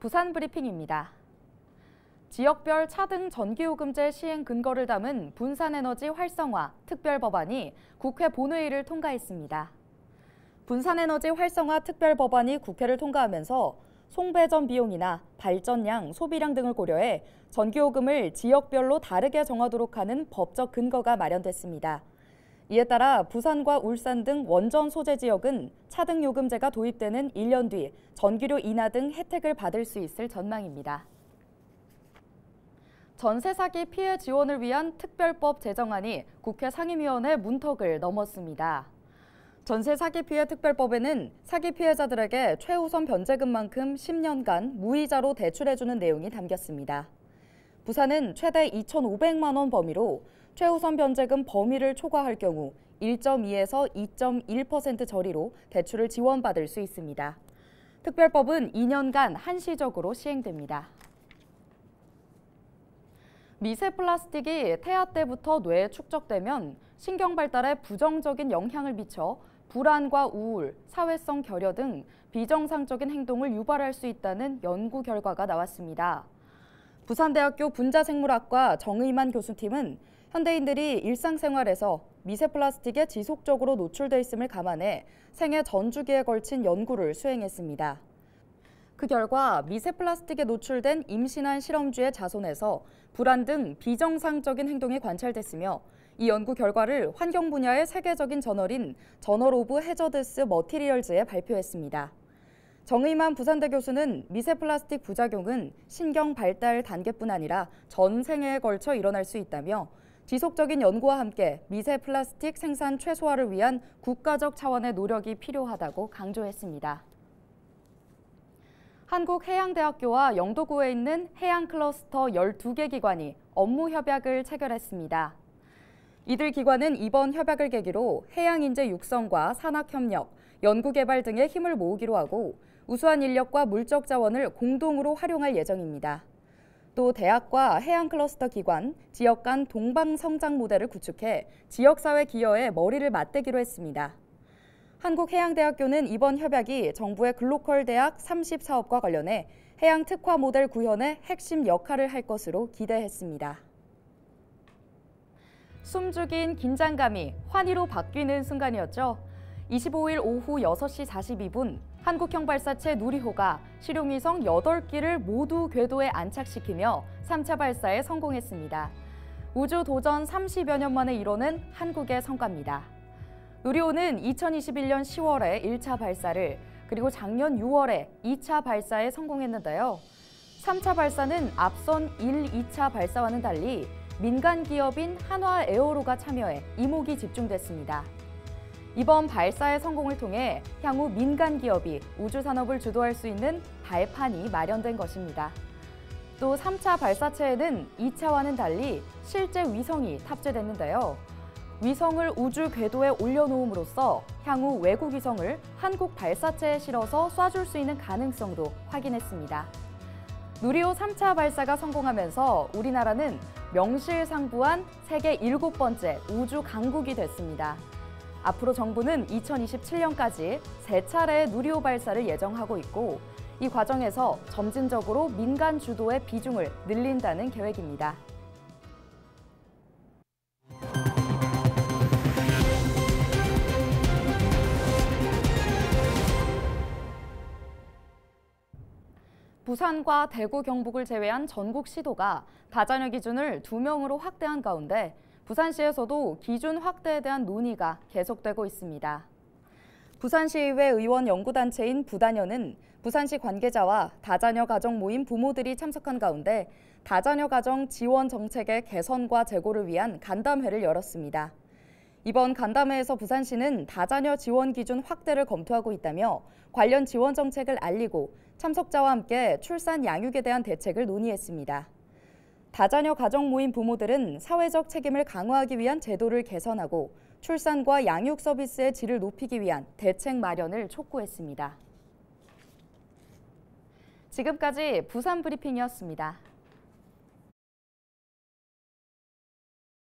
부산 브리핑입니다. 지역별 차등 전기요금제 시행 근거를 담은 분산에너지 활성화 특별법안이 국회 본회의를 통과했습니다. 분산에너지 활성화 특별법안이 국회를 통과하면서 송배전 비용이나 발전량, 소비량 등을 고려해 전기요금을 지역별로 다르게 정하도록 하는 법적 근거가 마련됐습니다. 이에 따라 부산과 울산 등 원전 소재 지역은 차등요금제가 도입되는 1년 뒤 전기료 인하 등 혜택을 받을 수 있을 전망입니다. 전세 사기 피해 지원을 위한 특별법 제정안이 국회 상임위원회 문턱을 넘었습니다. 전세 사기 피해 특별법에는 사기 피해자들에게 최우선 변제금만큼 10년간 무이자로 대출해주는 내용이 담겼습니다. 부산은 최대 2,500만 원 범위로 최우선 변제금 범위를 초과할 경우 1.2에서 2.1% 저리로 대출을 지원받을 수 있습니다. 특별법은 2년간 한시적으로 시행됩니다. 미세 플라스틱이 태아 때부터 뇌에 축적되면 신경 발달에 부정적인 영향을 미쳐 불안과 우울, 사회성 결여 등 비정상적인 행동을 유발할 수 있다는 연구 결과가 나왔습니다. 부산대학교 분자생물학과 정의만 교수팀은 현대인들이 일상생활에서 미세 플라스틱에 지속적으로 노출돼 있음을 감안해 생애 전 주기에 걸친 연구를 수행했습니다. 그 결과 미세 플라스틱에 노출된 임신한 실험쥐의 자손에서 불안 등 비정상적인 행동이 관찰됐으며 이 연구 결과를 환경 분야의 세계적인 저널인 저널 오브 해저드스 머티리얼즈에 발표했습니다. 정의만 부산대 교수는 미세 플라스틱 부작용은 신경 발달 단계뿐 아니라 전 생애에 걸쳐 일어날 수 있다며 지속적인 연구와 함께 미세 플라스틱 생산 최소화를 위한 국가적 차원의 노력이 필요하다고 강조했습니다. 한국해양대학교와 영도구에 있는 해양클러스터 12개 기관이 업무 협약을 체결했습니다. 이들 기관은 이번 협약을 계기로 해양인재 육성과 산학협력, 연구개발 등에 힘을 모으기로 하고 우수한 인력과 물적 자원을 공동으로 활용할 예정입니다. 또 대학과 해양클러스터 기관, 지역 간 동방성장 모델을 구축해 지역사회 기여에 머리를 맞대기로 했습니다. 한국해양대학교는 이번 협약이 정부의 글로컬 대학 30사업과 관련해 해양 특화 모델 구현에 핵심 역할을 할 것으로 기대했습니다. 숨죽인 긴장감이 환희로 바뀌는 순간이었죠. 25일 오후 6시 42분 한국형 발사체 누리호가 실용위성 8기를 모두 궤도에 안착시키며 3차 발사에 성공했습니다. 우주 도전 30여 년 만에 이뤄낸 한국의 성과입니다. 누리호는 2021년 10월에 1차 발사를, 그리고 작년 6월에 2차 발사에 성공했는데요. 3차 발사는 앞선 1, 2차 발사와는 달리 민간 기업인 한화에어로가 참여해 이목이 집중됐습니다. 이번 발사의 성공을 통해 향후 민간 기업이 우주 산업을 주도할 수 있는 발판이 마련된 것입니다. 또 3차 발사체에는 2차와는 달리 실제 위성이 탑재됐는데요. 위성을 우주 궤도에 올려놓음으로써 향후 외국 위성을 한국 발사체에 실어서 쏴줄 수 있는 가능성도 확인했습니다. 누리호 3차 발사가 성공하면서 우리나라는 명실상부한 세계 7번째 우주 강국이 됐습니다. 앞으로 정부는 2027년까지 3차례의 누리호 발사를 예정하고 있고 이 과정에서 점진적으로 민간 주도의 비중을 늘린다는 계획입니다. 부산과 대구, 경북을 제외한 전국 시도가 다자녀 기준을 2명으로 확대한 가운데 부산시에서도 기준 확대에 대한 논의가 계속되고 있습니다. 부산시의회 의원 연구단체인 부다녀는 부산시 관계자와 다자녀 가정 모임 부모들이 참석한 가운데 다자녀 가정 지원 정책의 개선과 재고를 위한 간담회를 열었습니다. 이번 간담회에서 부산시는 다자녀 지원 기준 확대를 검토하고 있다며 관련 지원 정책을 알리고 참석자와 함께 출산 양육에 대한 대책을 논의했습니다. 다자녀 가정 모임 부모들은 사회적 책임을 강화하기 위한 제도를 개선하고 출산과 양육 서비스의 질을 높이기 위한 대책 마련을 촉구했습니다. 지금까지 부산 브리핑이었습니다.